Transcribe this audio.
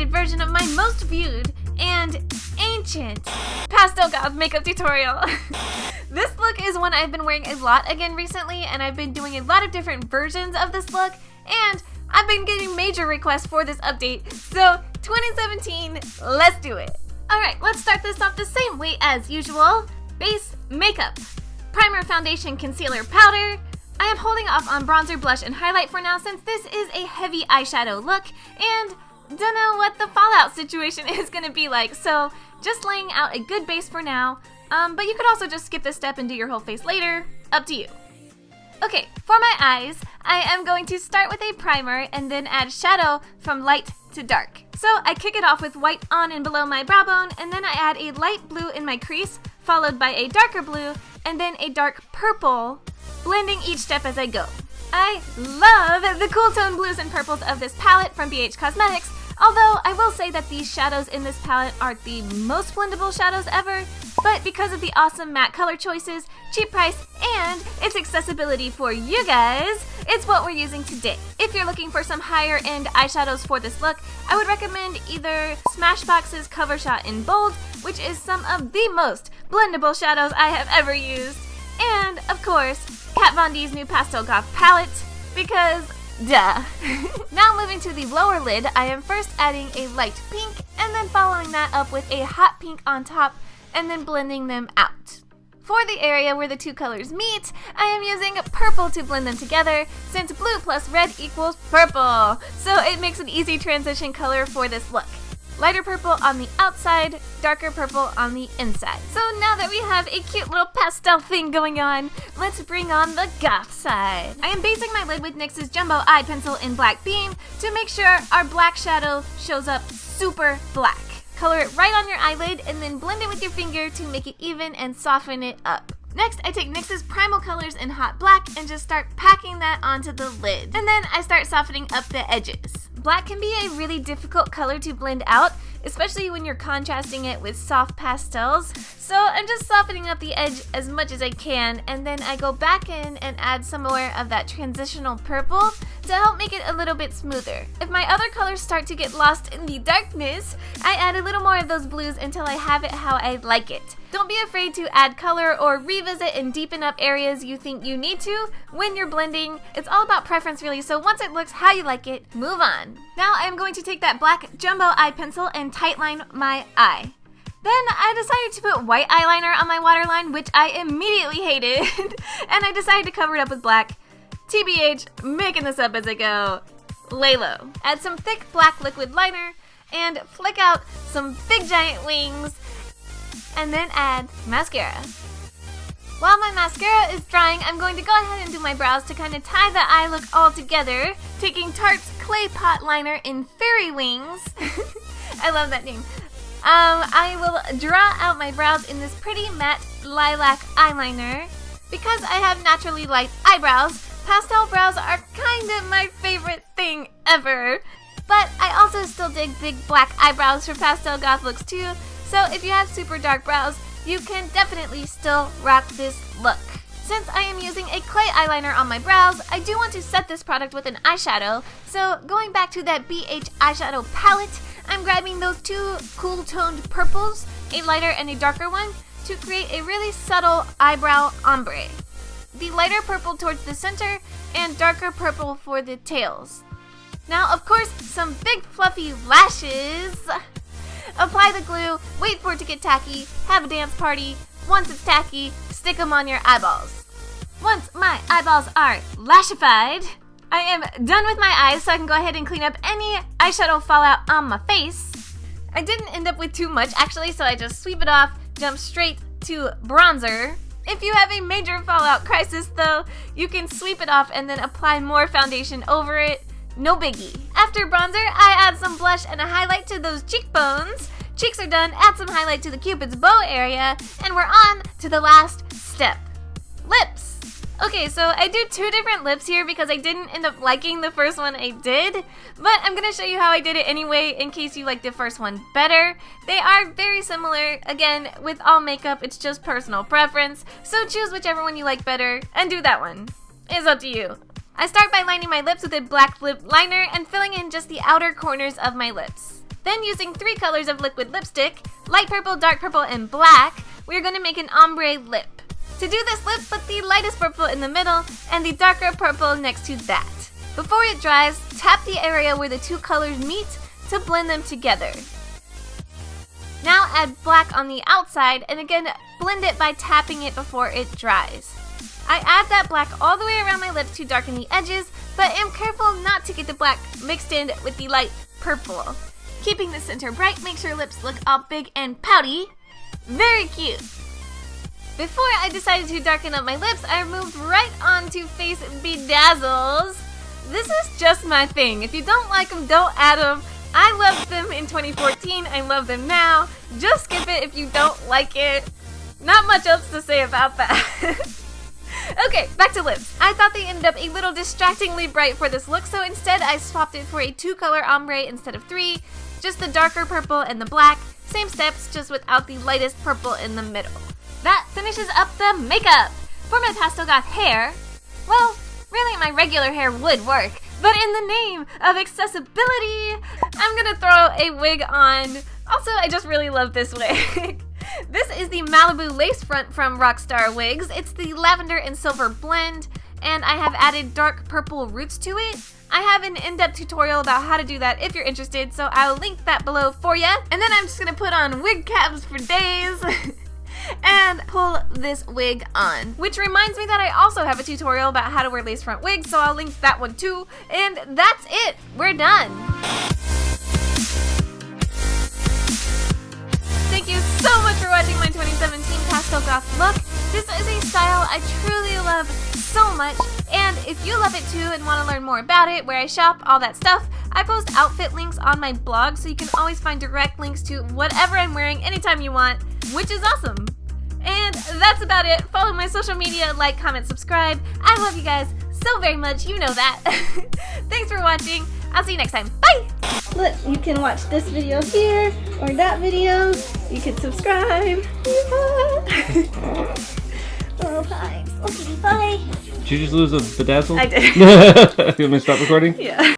updated version of my most viewed and ancient Pastel Goth makeup tutorial. This look is one I've been wearing a lot again recently, and I've been doing a lot of different versions of this look, and I've been getting major requests for this update, so 2017, let's do it. Alright, let's start this off the same way as usual. Base makeup. Primer, foundation, concealer, powder. I am holding off on bronzer, blush, and highlight for now since this is a heavy eyeshadow look, and don't know what the fallout situation is going to be like, so just laying out a good base for now, but you could also just skip this step and do your whole face later, up to you. Okay, for my eyes, I am going to start with a primer and then add shadow from light to dark. So I kick it off with white on and below my brow bone, and then I add a light blue in my crease, followed by a darker blue, and then a dark purple, blending each step as I go. I love the cool tone blues and purples of this palette from BH Cosmetics, although I will say that these shadows in this palette aren't the most blendable shadows ever, but because of the awesome matte color choices, cheap price, and its accessibility for you guys, it's what we're using today. If you're looking for some higher end eyeshadows for this look, I would recommend either Smashbox's Cover Shot in Bold, which is some of the most blendable shadows I have ever used, and of course, Kat Von D's new Pastel Goth palette, because duh. Now moving to the lower lid, I am first adding a light pink, and then following that up with a hot pink on top, and then blending them out. For the area where the two colors meet, I am using purple to blend them together, since blue plus red equals purple, so it makes an easy transition color for this look. Lighter purple on the outside, darker purple on the inside. So now that we have a cute little pastel thing going on, let's bring on the goth side. I am basing my lid with NYX's Jumbo Eye Pencil in Black Beam to make sure our black shadow shows up super black. Color it right on your eyelid and then blend it with your finger to make it even and soften it up. Next, I take NYX's Primal Colors in Hot Black and just start packing that onto the lid. And then I start softening up the edges. Black can be a really difficult color to blend out, especially when you're contrasting it with soft pastels. So I'm just softening up the edge as much as I can, and then I go back in and add some more of that transitional purple to help make it a little bit smoother. If my other colors start to get lost in the darkness, I add a little more of those blues until I have it how I like it. Don't be afraid to add color or revisit and deepen up areas you think you need to when you're blending. It's all about preference really, so once it looks how you like it, move on. Now I am going to take that black Jumbo Eye Pencil and tightline my eye. Then I decided to put white eyeliner on my waterline, which I immediately hated, and I decided to cover it up with black. TBH, making this up as I go. Lay low. Add some thick black liquid liner, and flick out some big giant wings, and then add mascara. While my mascara is drying, I'm going to go ahead and do my brows to kind of tie the eye look all together, taking Tarte's Clay Pot Liner in Fairy Wings. I love that name. I will draw out my brows in this pretty matte lilac eyeliner. Because I have naturally light eyebrows, pastel brows are kind of my favorite thing ever. But I also still dig big black eyebrows for Pastel Goth looks too, so if you have super dark brows, you can definitely still rock this look. Since I am using a clay eyeliner on my brows, I do want to set this product with an eyeshadow, so going back to that BH eyeshadow palette, I'm grabbing those two cool toned purples, a lighter and a darker one, to create a really subtle eyebrow ombre. The lighter purple towards the center, and darker purple for the tails. Now, of course, some big fluffy lashes. Apply the glue, wait for it to get tacky, have a dance party. Once it's tacky, stick them on your eyeballs. Once my eyeballs are lashified, I am done with my eyes, so I can go ahead and clean up any eyeshadow fallout on my face. I didn't end up with too much actually, so I just sweep it off, jump straight to bronzer. If you have a major fallout crisis though, you can sweep it off and then apply more foundation over it. No biggie. After bronzer, I add some blush and a highlight to those cheekbones. Cheeks are done, add some highlight to the Cupid's bow area, and we're on to the last step. Lips. Okay, so I do two different lips here because I didn't end up liking the first one I did, but I'm going to show you how I did it anyway in case you like the first one better. They are very similar. Again, with all makeup, it's just personal preference, so choose whichever one you like better and do that one. It's up to you. I start by lining my lips with a black lip liner and filling in just the outer corners of my lips. Then using 3 colors of liquid lipstick, light purple, dark purple, and black, we're going to make an ombre lip. To do this lip, put the lightest purple in the middle and the darker purple next to that. Before it dries, tap the area where the 2 colors meet to blend them together. Now add black on the outside and again blend it by tapping it before it dries. I add that black all the way around my lips to darken the edges, but am careful not to get the black mixed in with the light purple. Keeping the center bright makes your lips look all big and pouty. Very cute! Before I decided to darken up my lips, I moved right on to Face Bedazzles. This is just my thing. If you don't like them, don't add them. I loved them in 2014, I love them now. Just skip it if you don't like it. Not much else to say about that. Okay, back to lips. I thought they ended up a little distractingly bright for this look, so instead I swapped it for a 2-color ombre instead of 3. Just the darker purple and the black. Same steps, just without the lightest purple in the middle. That finishes up the makeup. For my Pastel Goth hair, well, really my regular hair would work, but in the name of accessibility, I'm gonna throw a wig on. Also, I just really love this wig. This is the Malibu lace front from Rockstar Wigs. It's the lavender and silver blend, and I have added dark purple roots to it. I have an in-depth tutorial about how to do that if you're interested, so I'll link that below for you. And then I'm just gonna put on wig caps for days and pull this wig on. Which reminds me that I also have a tutorial about how to wear lace front wigs, so I'll link that one too. And that's it, we're done. Thank you so much for watching my 2017 Pastel Goth look. This is a style I truly love so much, and if you love it too and want to learn more about it, where I shop, all that stuff, I post outfit links on my blog, so you can always find direct links to whatever I'm wearing anytime you want, which is awesome. And that's about it. Follow my social media, like, comment, subscribe. I love you guys so very much, you know that. Thanks for watching. I'll see you next time. Bye! Look, you can watch this video here or that video. You can subscribe. Oh, hi. Okay, bye. Did you just lose a bedazzle? I did. You want me to stop recording? Yeah.